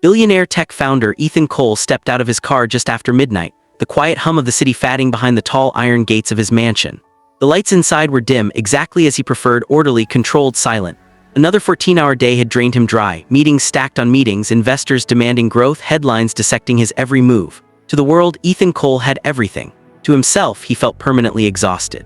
Billionaire tech founder Ethan Cole stepped out of his car just after midnight, the quiet hum of the city fading behind the tall iron gates of his mansion. The lights inside were dim, exactly as he preferred, orderly, controlled, silent. Another 14-hour day had drained him dry, meetings stacked on meetings, investors demanding growth, headlines dissecting his every move. To the world, Ethan Cole had everything. To himself, he felt permanently exhausted.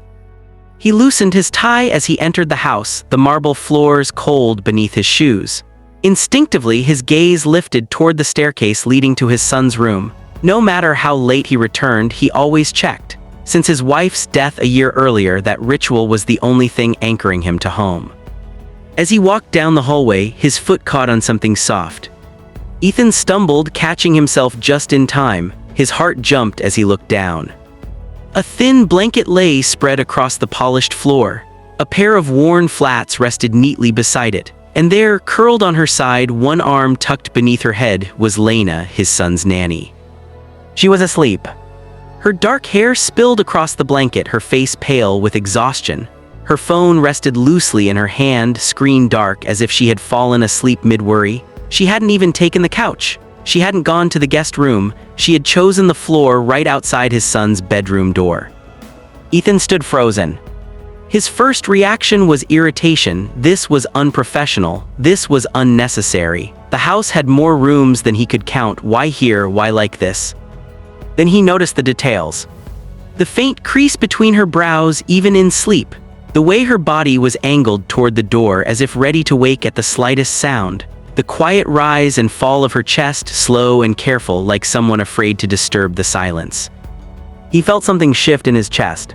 He loosened his tie as he entered the house, the marble floors cold beneath his shoes. Instinctively, his gaze lifted toward the staircase leading to his son's room. No matter how late he returned, he always checked. Since his wife's death a year earlier, that ritual was the only thing anchoring him to home. As he walked down the hallway, his foot caught on something soft. Ethan stumbled, catching himself just in time. His heart jumped as he looked down. A thin blanket lay spread across the polished floor. A pair of worn flats rested neatly beside it. And there, curled on her side, one arm tucked beneath her head, was Lena, his son's nanny. She was asleep. Her dark hair spilled across the blanket, her face pale with exhaustion. Her phone rested loosely in her hand, screen dark, as if she had fallen asleep mid-worry. She hadn't even taken the couch. She hadn't gone to the guest room. She had chosen the floor right outside his son's bedroom door. Ethan stood frozen. His first reaction was irritation. This was unprofessional. This was unnecessary. The house had more rooms than he could count. Why here? Why like this? Then he noticed the details. The faint crease between her brows, even in sleep. The way her body was angled toward the door as if ready to wake at the slightest sound. The quiet rise and fall of her chest, slow and careful, like someone afraid to disturb the silence. He felt something shift in his chest.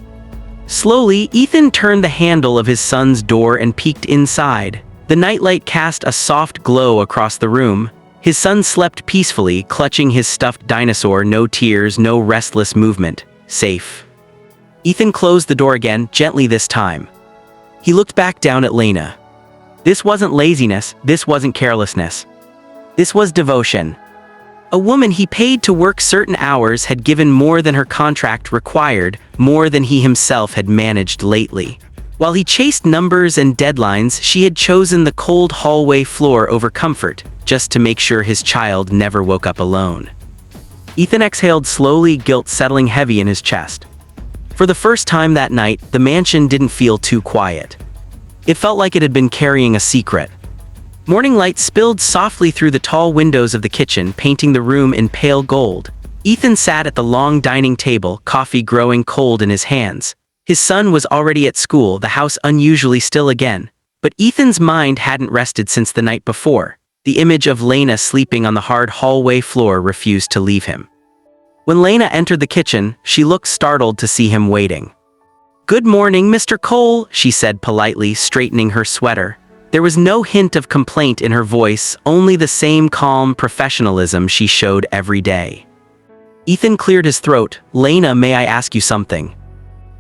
Slowly, Ethan turned the handle of his son's door and peeked inside. The nightlight cast a soft glow across the room. His son slept peacefully, clutching his stuffed dinosaur, no tears, no restless movement. Safe. Ethan closed the door again, gently this time. He looked back down at Lena. This wasn't laziness, this wasn't carelessness. This was devotion. A woman he paid to work certain hours had given more than her contract required, more than he himself had managed lately. While he chased numbers and deadlines, she had chosen the cold hallway floor over comfort, just to make sure his child never woke up alone. Ethan exhaled slowly, guilt settling heavy in his chest. For the first time that night, the mansion didn't feel too quiet. It felt like it had been carrying a secret. Morning light spilled softly through the tall windows of the kitchen, painting the room in pale gold. Ethan sat at the long dining table, coffee growing cold in his hands. His son was already at school, the house unusually still again. But Ethan's mind hadn't rested since the night before. The image of Lena sleeping on the hard hallway floor refused to leave him. When Lena entered the kitchen, she looked startled to see him waiting. "Good morning, Mr. Cole," she said politely, straightening her sweater. There was no hint of complaint in her voice, only the same calm professionalism she showed every day. Ethan cleared his throat. "Lena, may I ask you something?"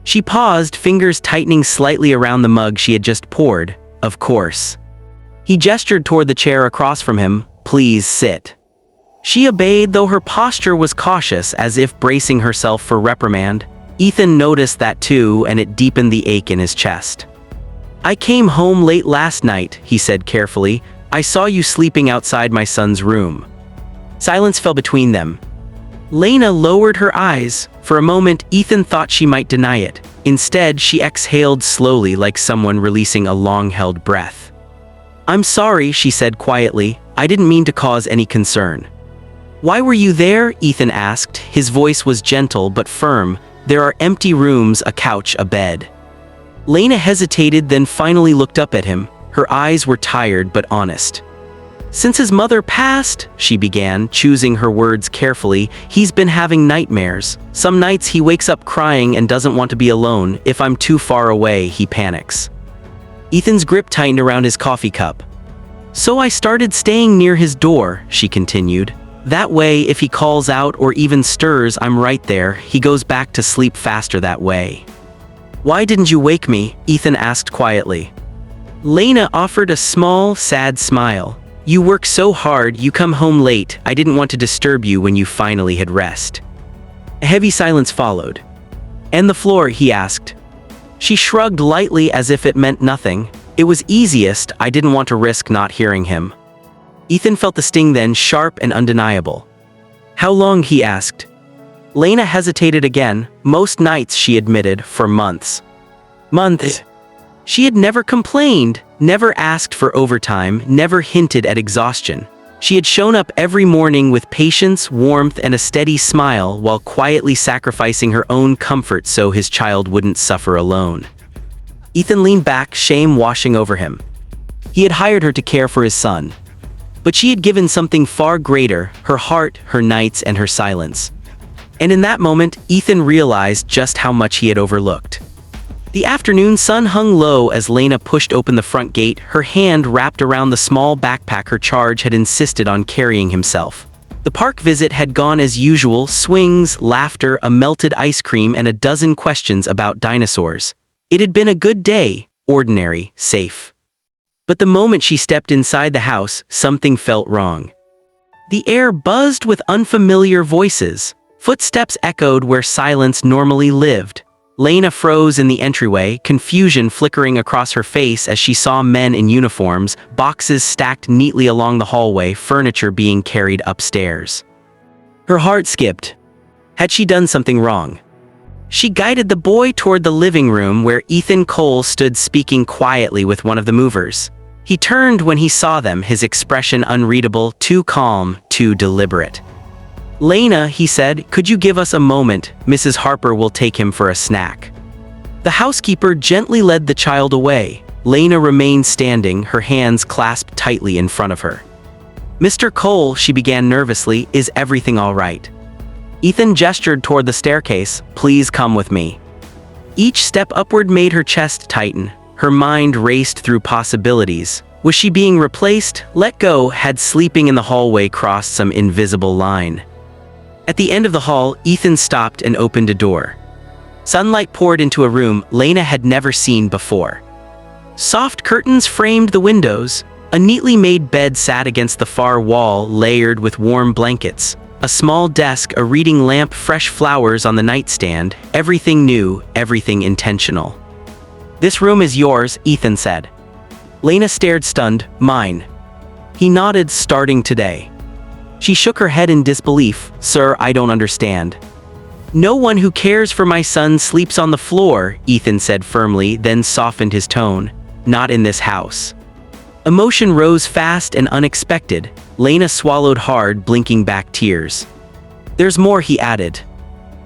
She paused, fingers tightening slightly around the mug she had just poured. "Of course." He gestured toward the chair across from him. "Please sit." She obeyed, though her posture was cautious, as if bracing herself for reprimand. Ethan noticed that too, and it deepened the ache in his chest. "I came home late last night," he said carefully. "I saw you sleeping outside my son's room." Silence fell between them. Lena lowered her eyes. For a moment, Ethan thought she might deny it. Instead, she exhaled slowly, like someone releasing a long-held breath. "I'm sorry," she said quietly. "I didn't mean to cause any concern." "Why were you there?" Ethan asked. His voice was gentle but firm. "There are empty rooms, a couch, a bed." Lena hesitated, then finally looked up at him. Her eyes were tired but honest. "Since his mother passed," she began, choosing her words carefully, "he's been having nightmares. Some nights he wakes up crying and doesn't want to be alone. If I'm too far away, he panics." Ethan's grip tightened around his coffee cup. "So I started staying near his door," she continued. "That way, if he calls out or even stirs, I'm right there. He goes back to sleep faster that way." "Why didn't you wake me?" Ethan asked quietly. Lena offered a small, sad smile. "You work so hard, you come home late. I didn't want to disturb you when you finally had rest." A heavy silence followed. "And the floor?" he asked. She shrugged lightly as if it meant nothing. "It was easiest. I didn't want to risk not hearing him." Ethan felt the sting then, sharp and undeniable. How long, he asked. Lena hesitated again. Most nights, she admitted, for months. Months. She had never complained, never asked for overtime, never hinted at exhaustion. She had shown up every morning with patience, warmth, and a steady smile while quietly sacrificing her own comfort so his child wouldn't suffer alone. Ethan leaned back, shame washing over him. He had hired her to care for his son. But she had given something far greater, her heart, her nights, and her silence. And in that moment, Ethan realized just how much he had overlooked. The afternoon sun hung low as Lena pushed open the front gate, her hand wrapped around the small backpack her charge had insisted on carrying himself. The park visit had gone as usual, swings, laughter, a melted ice cream, and a dozen questions about dinosaurs. It had been a good day, ordinary, safe. But the moment she stepped inside the house, something felt wrong. The air buzzed with unfamiliar voices. Footsteps echoed where silence normally lived. Lena froze in the entryway, confusion flickering across her face as she saw men in uniforms, boxes stacked neatly along the hallway, furniture being carried upstairs. Her heart skipped. Had she done something wrong? She guided the boy toward the living room where Ethan Cole stood speaking quietly with one of the movers. He turned when he saw them, his expression unreadable, too calm, too deliberate. Lena, he said, could you give us a moment? Mrs. Harper will take him for a snack. The housekeeper gently led the child away. Lena remained standing, her hands clasped tightly in front of her. Mr. Cole, she began nervously, is everything all right? Ethan gestured toward the staircase. Please come with me. Each step upward made her chest tighten. Her mind raced through possibilities. Was she being replaced, let go? Had sleeping in the hallway crossed some invisible line? At the end of the hall, Ethan stopped and opened a door. Sunlight poured into a room Lena had never seen before. Soft curtains framed the windows. A neatly made bed sat against the far wall, layered with warm blankets. A small desk, a reading lamp, fresh flowers on the nightstand. Everything new, everything intentional. This room is yours, Ethan said. Lena stared stunned. Mine. He nodded, starting today. She shook her head in disbelief. Sir, I don't understand. No one who cares for my son sleeps on the floor, Ethan said firmly, then softened his tone. Not in this house. Emotion rose fast and unexpected. Lena swallowed hard, blinking back tears. There's more, he added.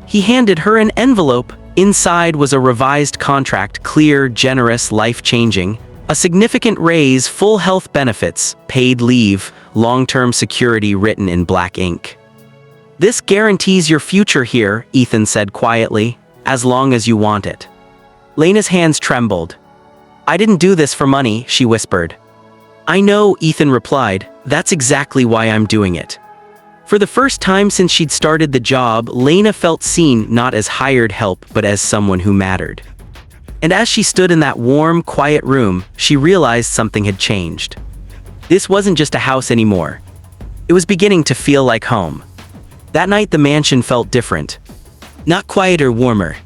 He handed her an envelope. Inside was a revised contract, clear, generous, life-changing. A significant raise, full health benefits, paid leave, long-term security written in black ink. This guarantees your future here, Ethan said quietly, as long as you want it. Lena's hands trembled. I didn't do this for money, she whispered. I know, Ethan replied. That's exactly why I'm doing it. For the first time since she'd started the job, Lena felt seen not as hired help but as someone who mattered. And as she stood in that warm, quiet room, she realized something had changed. This wasn't just a house anymore. It was beginning to feel like home. That night the mansion felt different. Not quieter, warmer.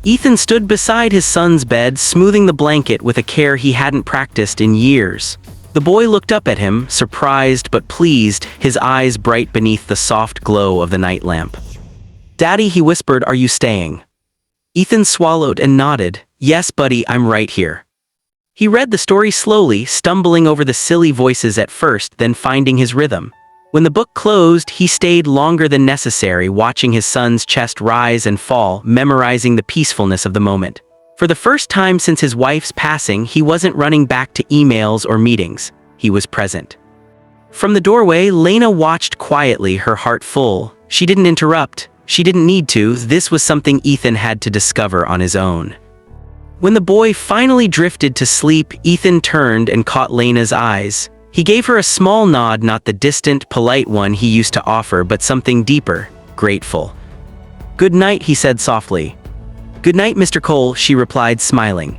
Ethan stood beside his son's bed, smoothing the blanket with a care he hadn't practiced in years. The boy looked up at him, surprised but pleased, his eyes bright beneath the soft glow of the night lamp. Daddy, he whispered, are you staying? Ethan swallowed and nodded. Yes, buddy, I'm right here. He read the story slowly, stumbling over the silly voices at first, then finding his rhythm. When the book closed, he stayed longer than necessary, watching his son's chest rise and fall, memorizing the peacefulness of the moment. For the first time since his wife's passing, he wasn't running back to emails or meetings. He was present. From the doorway, Lena watched quietly, her heart full. She didn't interrupt. She didn't need to. This was something Ethan had to discover on his own. When the boy finally drifted to sleep, Ethan turned and caught Lena's eyes. He gave her a small nod, not the distant, polite one he used to offer, but something deeper, grateful. Good night, he said softly. Good night, Mr. Cole, she replied, smiling.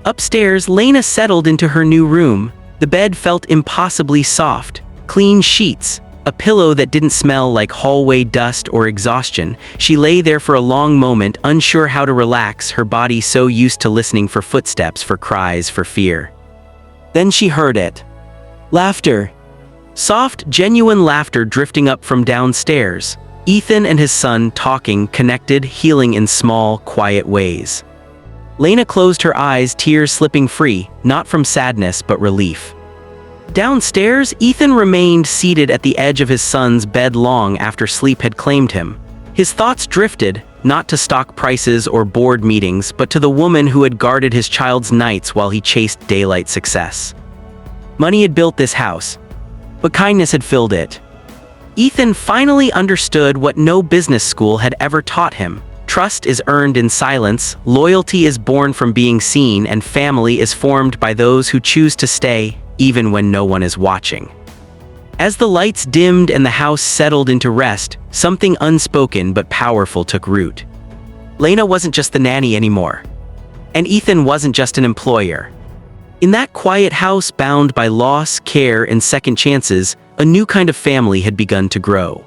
Upstairs, Lena settled into her new room. The bed felt impossibly soft. Clean sheets, a pillow that didn't smell like hallway dust or exhaustion. She lay there for a long moment, unsure how to relax, her body so used to listening for footsteps, for cries, for fear. Then she heard it. Laughter. Soft, genuine laughter drifting up from downstairs. Ethan and his son talking, connected, healing in small, quiet ways. Lena closed her eyes, tears slipping free, not from sadness but relief. Downstairs, Ethan remained seated at the edge of his son's bed long after sleep had claimed him. His thoughts drifted, not to stock prices or board meetings, but to the woman who had guarded his child's nights while he chased daylight success. Money had built this house, but kindness had filled it. Ethan finally understood what no business school had ever taught him. Trust is earned in silence, loyalty is born from being seen, and family is formed by those who choose to stay, even when no one is watching. As the lights dimmed and the house settled into rest, something unspoken but powerful took root. Lena wasn't just the nanny anymore. And Ethan wasn't just an employer. In that quiet house bound by loss, care, and second chances, a new kind of family had begun to grow.